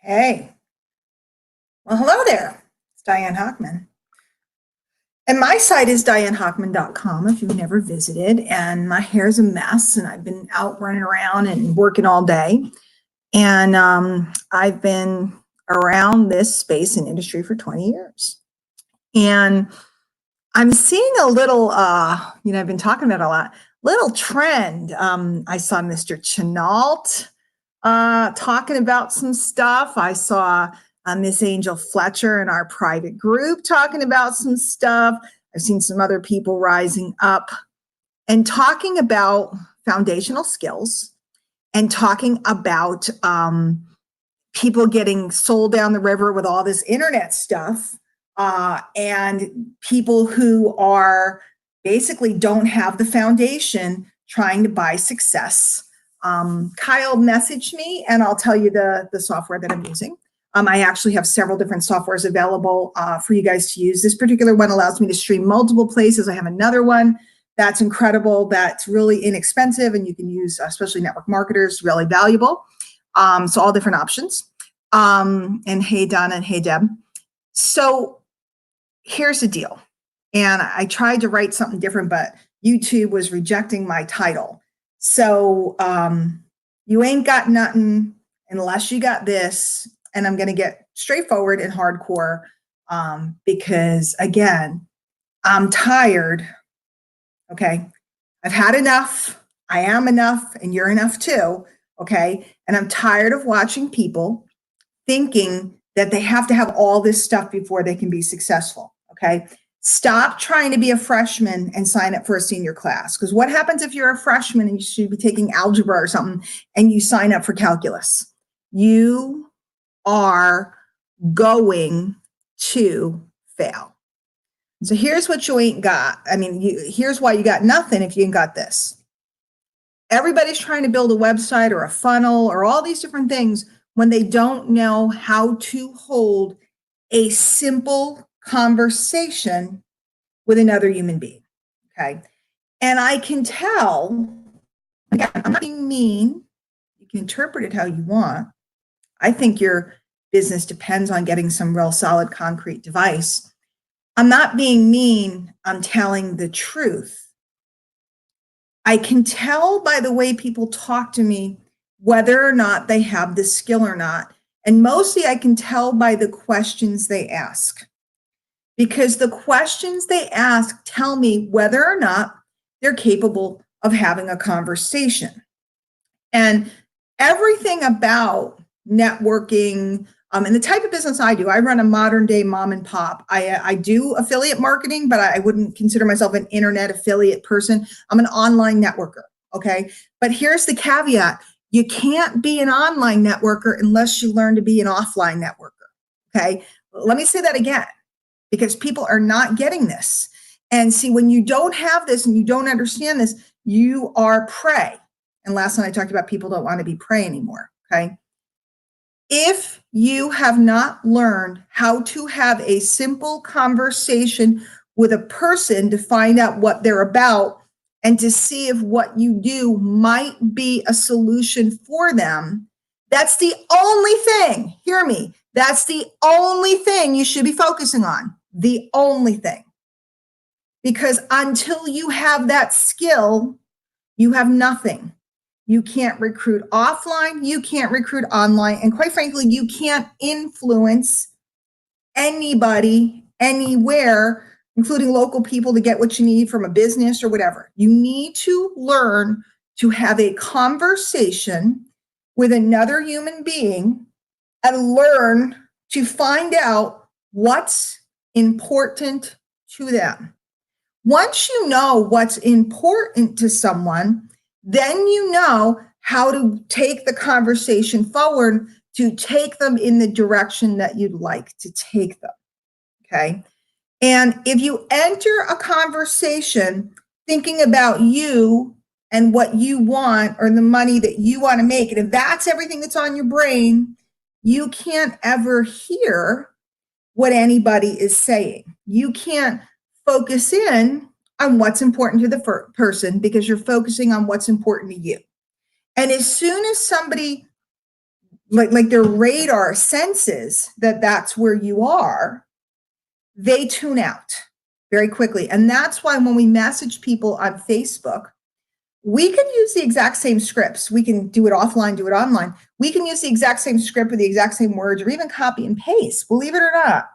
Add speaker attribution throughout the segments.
Speaker 1: Hey, well, hello there. It's Diane Hockman. And my site is dianehockman.com if you've never visited. And my hair's a mess, and I've been out running around and working all day. And I've been around this space and industry for 20 years. And I'm seeing a little, I've been talking about a lot, little trend. I saw Mr. Chenault talking about some stuff. I saw Miss Angel Fletcher in our private group talking about some stuff. I've seen some other people rising up and talking about foundational skills and talking about people getting sold down the river with all this internet stuff and people who are basically don't have the foundation trying to buy success. Kyle messaged me and I'll tell you the software that I'm using. I actually have several different softwares available for you guys to use. This particular one allows me to stream multiple places. I have another one that's incredible, that's really inexpensive, and you can use, especially network marketers, really valuable. So all different options. And hey, Donna, and hey, Deb. So here's the deal. And I tried to write something different, but YouTube was rejecting my title. So you ain't got nothing unless you got this. And I'm going to get straightforward and hardcore because, again, I'm tired. Okay. I've had enough. I am enough, and you're enough too. Okay. And I'm tired of watching people thinking that they have to have all this stuff before they can be successful. Okay. Stop trying to be a freshman and sign up for a senior class. Because what happens if you're a freshman and you should be taking algebra or something and you sign up for calculus? You are going to fail. So here's what you ain't got. Here's why you got nothing if you ain't got this. Everybody's trying to build a website or a funnel or all these different things when they don't know how to hold a simple conversation with another human being. Okay. And I can tell, again, I'm not being mean. You can interpret it how you want. I think your business depends on getting some real solid concrete device. I'm not being mean. I'm telling the truth. I can tell by the way people talk to me whether or not they have the skill or not. And mostly I can tell by the questions they ask. Because the questions they ask tell me whether or not they're capable of having a conversation. And everything about networking and the type of business I do, I run a modern day mom and pop. I do affiliate marketing, but I wouldn't consider myself an internet affiliate person. I'm an online networker. Okay. But here's the caveat. You can't be an online networker unless you learn to be an offline networker. Okay. Let me say that again, because people are not getting this. And see, when you don't have this and you don't understand this, you are prey. And last night I talked about people don't want to be prey anymore. Okay. If you have not learned how to have a simple conversation with a person to find out what they're about and to see if what you do might be a solution for them, that's the only thing, hear me, that's the only thing you should be focusing on. The only thing. Because until you have that skill, you have nothing. You can't recruit offline, you can't recruit online, and quite frankly, you can't influence anybody, anywhere, including local people, to get what you need from a business or whatever. You need to learn to have a conversation with another human being and learn to find out what's important to them. Once you know what's important to someone, then you know how to take the conversation forward to take them in the direction that you'd like to take them. Okay. And if you enter a conversation thinking about you and what you want or the money that you want to make, and if that's everything that's on your brain, you can't ever hear what anybody is saying. You can't focus in on what's important to the person because you're focusing on what's important to you. And as soon as somebody like their radar senses that that's where you are, they tune out very quickly. And that's why when we message people on Facebook, we can use the exact same scripts. We can do it offline, do it online. We can use the exact same script with the exact same words, or even copy and paste, believe it or not.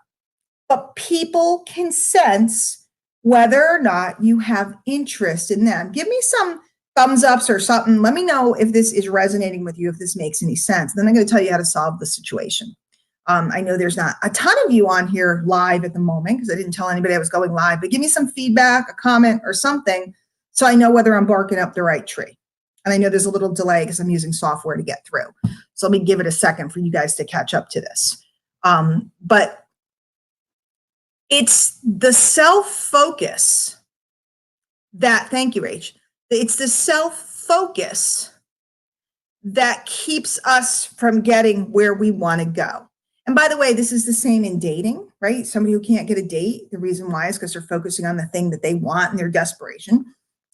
Speaker 1: But people can sense whether or not you have interest in them. Give me some thumbs ups or something. Let me know if this is resonating with you, if this makes any sense. Then I'm going to tell you how to solve the situation. I know there's not a ton of you on here live at the moment because I didn't tell anybody I was going live, but give me some feedback, a comment or something so I know whether I'm barking up the right tree. And I know there's a little delay because I'm using software to get through. So let me give it a second for you guys to catch up to this. But it's the self-focus that, thank you, Rach. It's the self-focus that keeps us from getting where we want to go. And by the way, this is the same in dating, right? Somebody who can't get a date, the reason why is because they're focusing on the thing that they want and their desperation.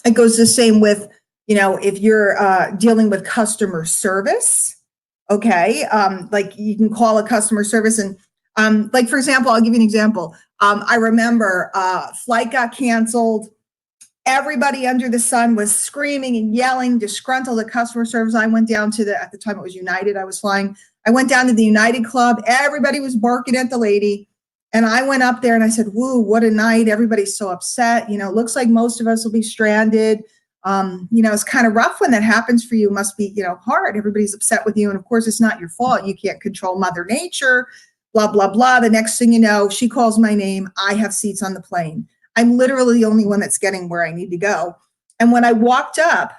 Speaker 1: It goes the same with, if you're dealing with customer service, okay? Like you can call a customer service and like, for example, I'll give you an example. I remember flight got canceled. Everybody under the sun was screaming and yelling, disgruntled at customer service. I went down to at the time it was United, I was flying. I went down to the United Club. Everybody was barking at the lady. And I went up there and I said, woo, what a night. Everybody's so upset. It looks like most of us will be stranded. It's kind of rough when that happens for you. It must be, hard. Everybody's upset with you. And of course, it's not your fault. You can't control Mother Nature, blah, blah, blah. The next thing you know, she calls my name. I have seats on the plane. I'm literally the only one that's getting where I need to go. And when I walked up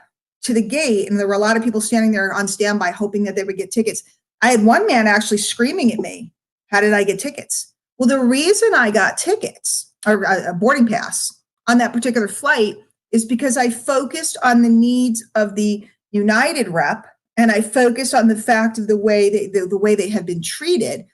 Speaker 1: to the gate, and there were a lot of people standing there on standby hoping that they would get tickets, I had one man actually screaming at me, how did I get tickets? Well, the reason I got tickets, or a boarding pass on that particular flight, is because I focused on the needs of the United rep, and I focused on the fact of the way they had been treated.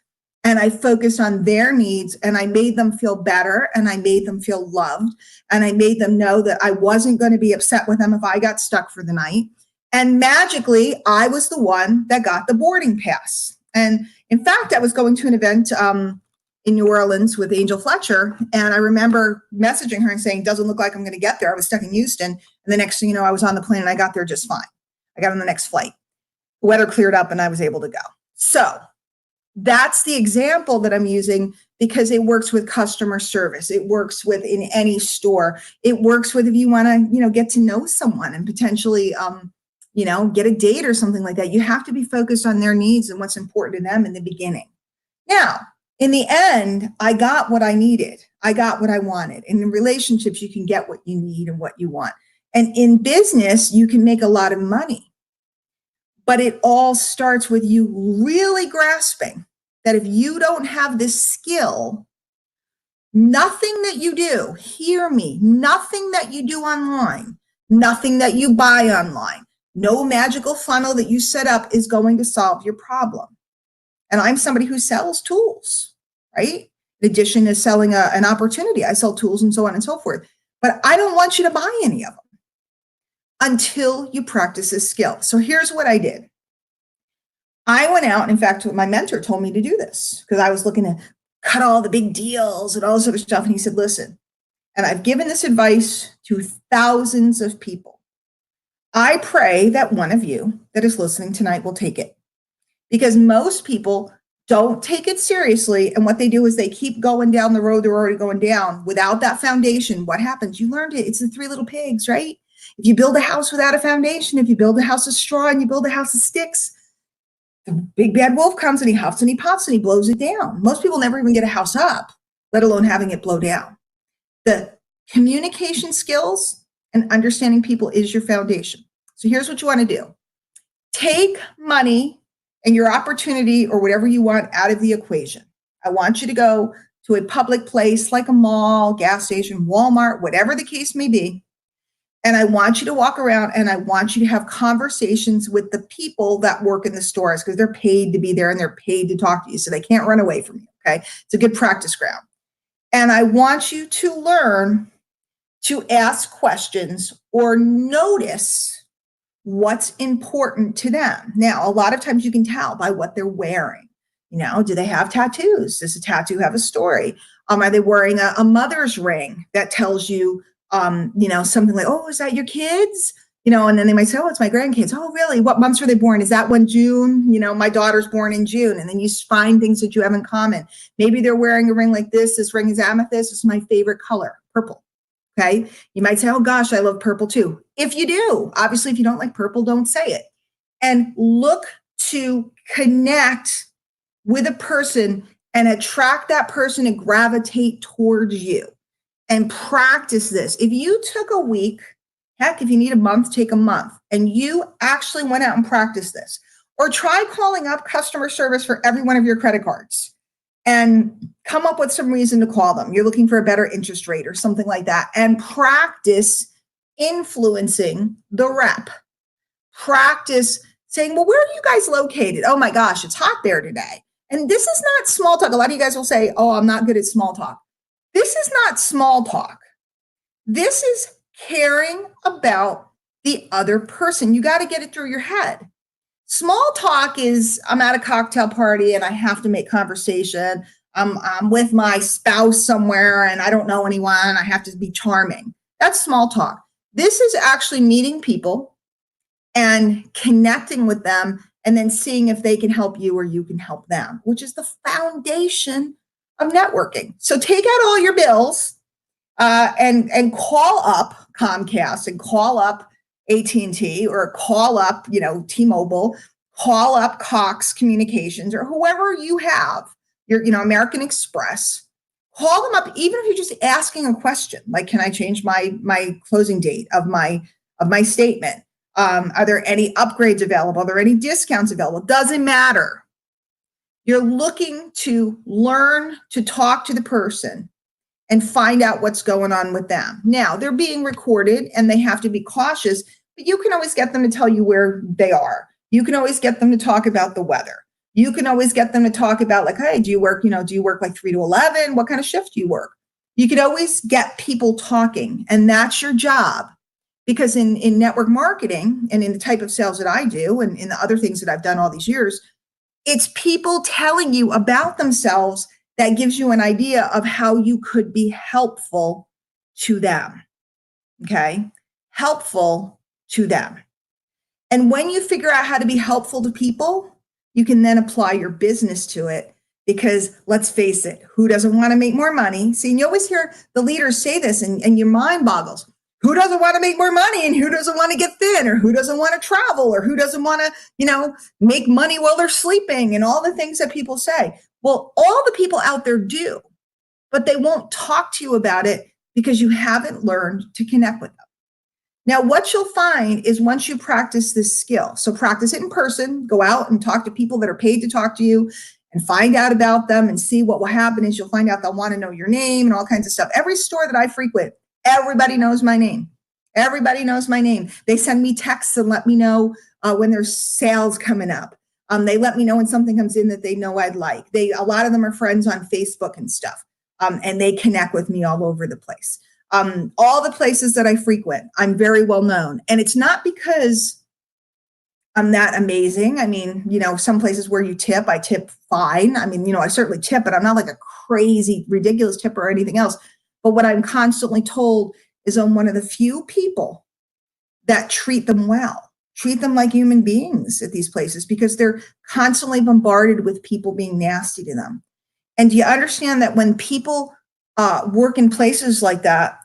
Speaker 1: And I focused on their needs, and I made them feel better, and I made them feel loved, and I made them know that I wasn't going to be upset with them if I got stuck for the night. And magically, I was the one that got the boarding pass. And in fact, I was going to an event in New Orleans with Angel Fletcher, and I remember messaging her and saying, doesn't look like I'm going to get there. I was stuck in Houston, and the next thing you know, I was on the plane, and I got there just fine. I got on the next flight. The weather cleared up, and I was able to go. So that's the example that I'm using because it works with customer service. It works with in any store. It works with if you want to, get to know someone and potentially, get a date or something like that. You have to be focused on their needs and what's important to them in the beginning. Now, in the end, I got what I needed. I got what I wanted. And in relationships, you can get what you need and what you want. And in business, you can make a lot of money. But it all starts with you really grasping that if you don't have this skill, nothing that you do, hear me, nothing that you do online, nothing that you buy online, no magical funnel that you set up is going to solve your problem. And I'm somebody who sells tools, right? In addition to selling an opportunity, I sell tools and so on and so forth. But I don't want you to buy any of them until you practice this skill. So here's what I did. I went out, and in fact, my mentor told me to do this because I was looking to cut all the big deals and all this other stuff. And he said, listen, and I've given this advice to thousands of people. I pray that one of you that is listening tonight will take it because most people don't take it seriously. And what they do is they keep going down the road they're already going down without that foundation. What happens? You learned it. It's the three little pigs, right? If you build a house without a foundation, if you build a house of straw and you build a house of sticks, the big bad wolf comes and he huffs and he puffs and he blows it down. Most people never even get a house up, let alone having it blow down. The communication skills and understanding people is your foundation. So here's what you want to do. Take money and your opportunity or whatever you want out of the equation. I want you to go to a public place like a mall, gas station, Walmart, whatever the case may be. And I want you to walk around and I want you to have conversations with the people that work in the stores because they're paid to be there and they're paid to talk to you. So they can't run away from you. Okay. It's a good practice ground. And I want you to learn to ask questions or notice what's important to them. Now, a lot of times you can tell by what they're wearing. Do they have tattoos? Does a tattoo have a story? Are they wearing a mother's ring that tells you, something like, oh, is that your kids? And then they might say, oh, it's my grandkids. Oh, really? What months were they born? Is that one June? My daughter's born in June. And then you find things that you have in common. Maybe they're wearing a ring like this. This ring is amethyst. It's my favorite color, purple. Okay. You might say, oh gosh, I love purple too. If you do, obviously, if you don't like purple, don't say it. And look to connect with a person and attract that person to gravitate towards you, and practice this. If you took a week, heck, if you need a month, take a month, and you actually went out and practiced this, or try calling up customer service for every one of your credit cards and come up with some reason to call them. You're looking for a better interest rate or something like that, and practice influencing the rep. Practice saying, well, where are you guys located? Oh my gosh, it's hot there today. And this is not small talk. A lot of you guys will say, oh, I'm not good at small talk. This is not small talk. This is caring about the other person. You got to get it through your head. Small talk is, I'm at a cocktail party and I have to make conversation. I'm with my spouse somewhere and I don't know anyone. I have to be charming. That's small talk. This is actually meeting people and connecting with them and then seeing if they can help you or you can help them, which is the foundation of networking. So take out all your bills and call up Comcast and call up AT&T or call up, T-Mobile, call up Cox Communications or whoever you have, your, American Express. Call them up, even if you're just asking a question, like, can I change my closing date of my statement? Are there any upgrades available? Are there any discounts available? Doesn't matter. You're looking to learn to talk to the person and find out what's going on with them. Now, they're being recorded and they have to be cautious, but you can always get them to tell you where they are. You can always get them to talk about the weather. You can always get them to talk about, like, hey, do you work like 3 to 11? What kind of shift do you work? You can always get people talking, and that's your job. Because in network marketing and in the type of sales that I do and in the other things that I've done all these years, it's people telling you about themselves that gives you an idea of how you could be helpful to them. Okay? Helpful to them. And when you figure out how to be helpful to people, you can then apply your business to it. Because let's face it, who doesn't want to make more money? See, and you always hear the leaders say this and your mind boggles. Who doesn't want to make more money and who doesn't want to get thin or who doesn't want to travel or who doesn't want to, make money while they're sleeping and all the things that people say. Well, all the people out there do, but they won't talk to you about it because you haven't learned to connect with them. Now, what you'll find is once you practice this skill, so practice it in person, go out and talk to people that are paid to talk to you and find out about them and see what will happen is you'll find out they'll want to know your name and all kinds of stuff. Every store that I frequent, everybody knows my name. Everybody knows my name. They send me texts and let me know when there's sales coming up. They let me know when something comes in that they know I'd like. A lot of them are friends on Facebook and stuff, and they connect with me all over the place. All the places that I frequent, I'm very well known. And it's not because I'm that amazing. I mean, some places where you tip, I tip fine. I mean, I certainly tip, but I'm not like a crazy, ridiculous tipper or anything else. But what I'm constantly told is I'm one of the few people that treat them well, treat them like human beings at these places because they're constantly bombarded with people being nasty to them. And do you understand that when people work in places like that,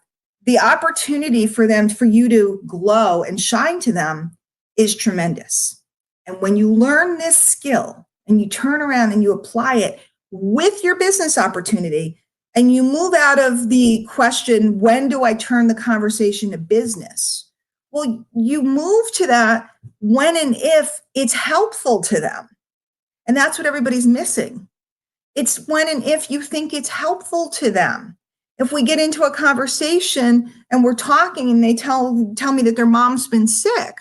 Speaker 1: the opportunity for you to glow and shine to them is tremendous. And when you learn this skill and you turn around and you apply it with your business opportunity, and you move out of the question, when do I turn the conversation to business? Well, you move to that when and if it's helpful to them. And that's what everybody's missing. It's when and if you think it's helpful to them. If we get into a conversation and we're talking and they tell me that their mom's been sick,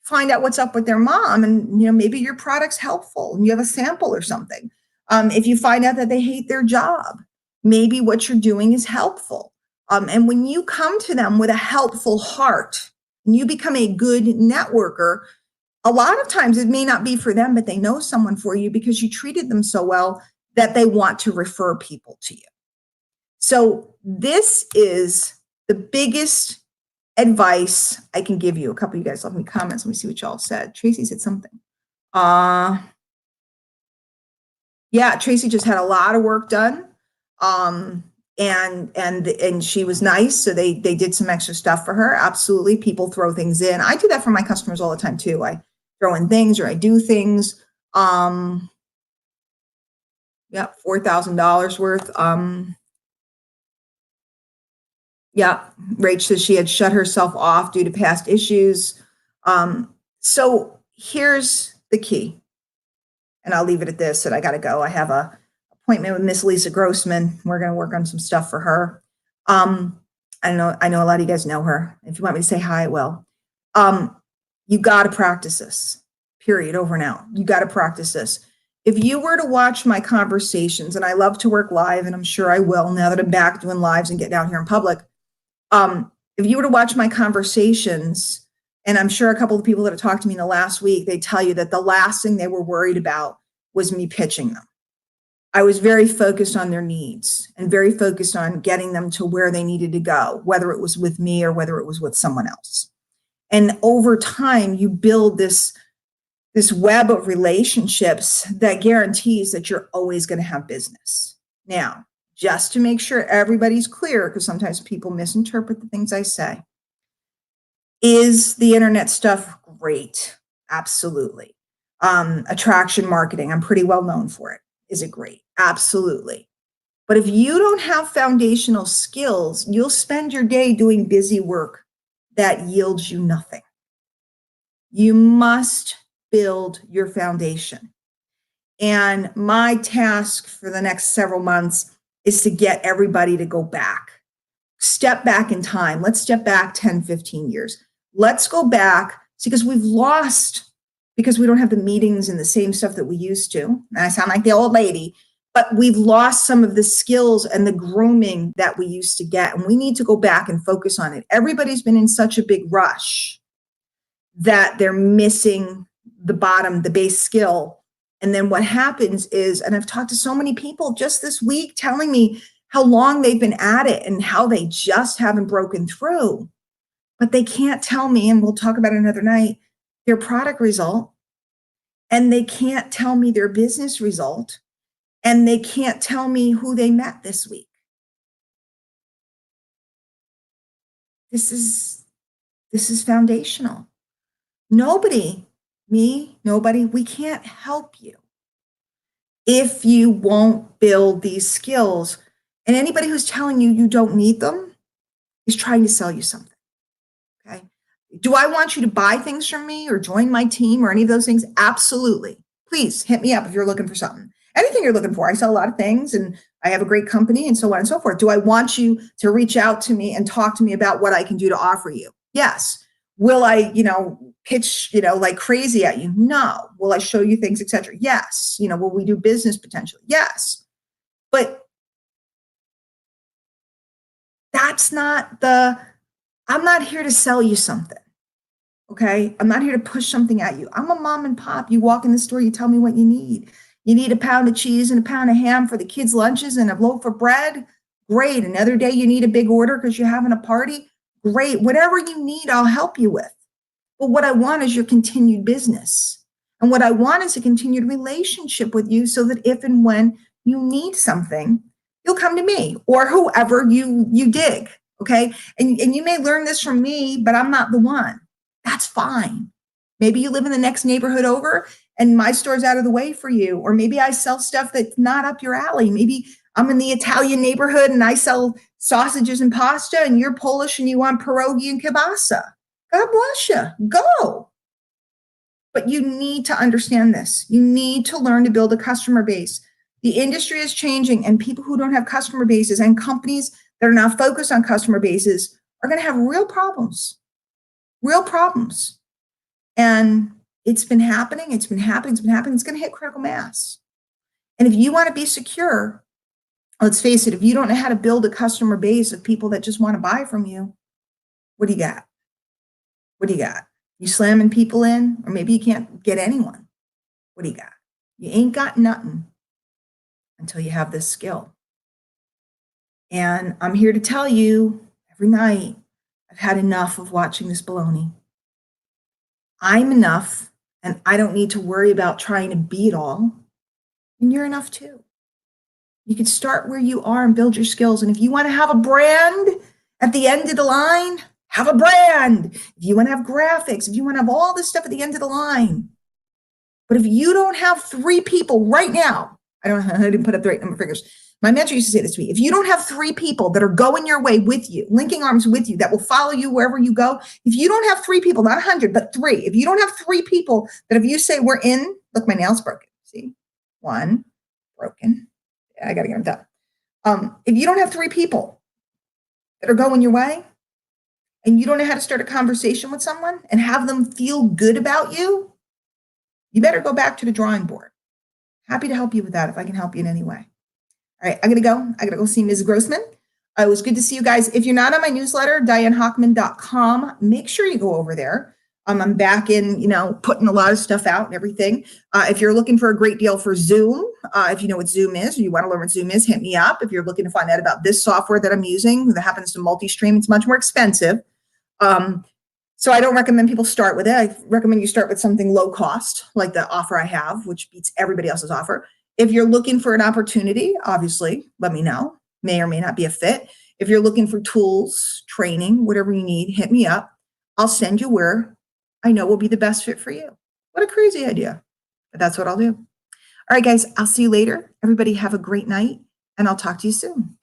Speaker 1: find out what's up with their mom and maybe your product's helpful and you have a sample or something. If you find out that they hate their job, maybe what you're doing is helpful. And when you come to them with a helpful heart, and you become a good networker, a lot of times it may not be for them, but they know someone for you because you treated them so well that they want to refer people to you. So this is the biggest advice I can give you. A couple of you guys left me comments. Let me see what y'all said. Tracy said something. Yeah, Tracy just had a lot of work done. And she was nice. So they did some extra stuff for her. Absolutely. People throw things in. I do that for my customers all the time too. I throw in things or I do things. Yeah, $4,000 worth. Yeah, Rach says she had shut herself off due to past issues. So here's the key. And I'll leave it at this, that I got to go. I have a appointment with Miss Lisa Grossman. We're going to work on some stuff for her. I know a lot of you guys know her. If you want me to say hi, I will. You got to practice this, period, over and out. You got to practice this. If you were to watch my conversations, and I love to work live, and I'm sure I will now that I'm back doing lives and getting out here in public. If you were to watch my conversations, and I'm sure a couple of people that have talked to me in the last week, they tell you that the last thing they were worried about was me pitching them. I was very focused on their needs and very focused on getting them to where they needed to go, whether it was with me or whether it was with someone else. And over time, you build this web of relationships that guarantees that you're always going to have business. Now, just to make sure everybody's clear, because sometimes people misinterpret the things I say, is the internet stuff great? Absolutely. Attraction marketing, I'm pretty well known for it. Is it great? Absolutely. But if you don't have foundational skills, you'll spend your day doing busy work that yields you nothing. You must build your foundation. And my task for the next several months is to get everybody to go back. Step back in time. Let's step back 10, 15 years. Let's go back, because we've lost, because we don't have the meetings and the same stuff that we used to. And I sound like the old lady, but we've lost some of the skills and the grooming that we used to get. And we need to go back and focus on it. Everybody's been in such a big rush that they're missing the bottom, the base skill. And then what happens is, and I've talked to so many people just this week telling me how long they've been at it and how they just haven't broken through. But they can't tell me, and we'll talk about it another night, their product result. And they can't tell me their business result. And they can't tell me who they met this week. This is foundational. Nobody, we can't help you if you won't build these skills. And anybody who's telling you you don't need them is trying to sell you something. Okay. Do I want you to buy things from me or join my team or any of those things? Absolutely. Please hit me up if you're looking for something. Anything you're looking for. I sell a lot of things and I have a great company and so on and so forth. Do I want you to reach out to me and talk to me about what I can do to offer you? Yes. Will I, pitch, like crazy at you? No. Will I show you things, etc.? Yes. Will we do business potentially? Yes. But that's not I'm not here to sell you something. Okay. I'm not here to push something at you. I'm a mom and pop. You walk in the store, you tell me what you need. You need a pound of cheese and a pound of ham for the kids' lunches and a loaf of bread. Great. Another day you need a big order because you're having a party. Great. Whatever you need, I'll help you with. But what I want is your continued business. And what I want is a continued relationship with you so that if and when you need something, you'll come to me or whoever you dig. Okay. And you may learn this from me, but I'm not the one. That's fine. Maybe you live in the next neighborhood over and my store's out of the way for you. Or maybe I sell stuff that's not up your alley. Maybe I'm in the Italian neighborhood and I sell sausages and pasta and you're Polish and you want pierogi and kielbasa. God bless you. Go. But you need to understand this. You need to learn to build a customer base. The industry is changing and people who don't have customer bases and companies that are now focused on customer bases are going to have real problems. Real problems. And it's been happening. It's been happening. It's been happening. It's going to hit critical mass. And if you want to be secure, let's face it, if you don't know how to build a customer base of people that just want to buy from you, what do you got? What do you got? You slamming people in, or maybe you can't get anyone. What do you got? You ain't got nothing until you have this skill. And I'm here to tell you every night, I've had enough of watching this baloney. I'm enough, and I don't need to worry about trying to be it all. And you're enough too. You can start where you are and build your skills. And if you want to have a brand at the end of the line, have a brand. If you want to have graphics, if you want to have all this stuff at the end of the line. But if you don't have 3 people right now, I didn't put up the right number of figures. My mentor used to say this to me. If you don't have 3 people that are going your way with you, linking arms with you, that will follow you wherever you go, if you don't have 3 people, not 100, but 3, if you don't have 3 people that if you say we're in, look, my nail's broken. See, 1 broken. Yeah, I got to get them done. If you don't have 3 people that are going your way, and you don't know how to start a conversation with someone and have them feel good about you, you better go back to the drawing board. Happy to help you with that if I can help you in any way. All right, I gotta go see Ms. Grossman. It was good to see you guys. If you're not on my newsletter, dianehockman.com, make sure you go over there. I'm back in, putting a lot of stuff out and everything. If you're looking for a great deal for Zoom, if you know what Zoom is, or you want to learn what Zoom is, hit me up. If you're looking to find out about this software that I'm using that happens to multi-stream, it's much more expensive. So I don't recommend people start with it. I recommend you start with something low cost, like the offer I have, which beats everybody else's offer. If you're looking for an opportunity, obviously, let me know. May or may not be a fit. If you're looking for tools, training, whatever you need, hit me up. I'll send you where I know will be the best fit for you. What a crazy idea, but that's what I'll do. All right, guys, I'll see you later. Everybody have a great night, and I'll talk to you soon.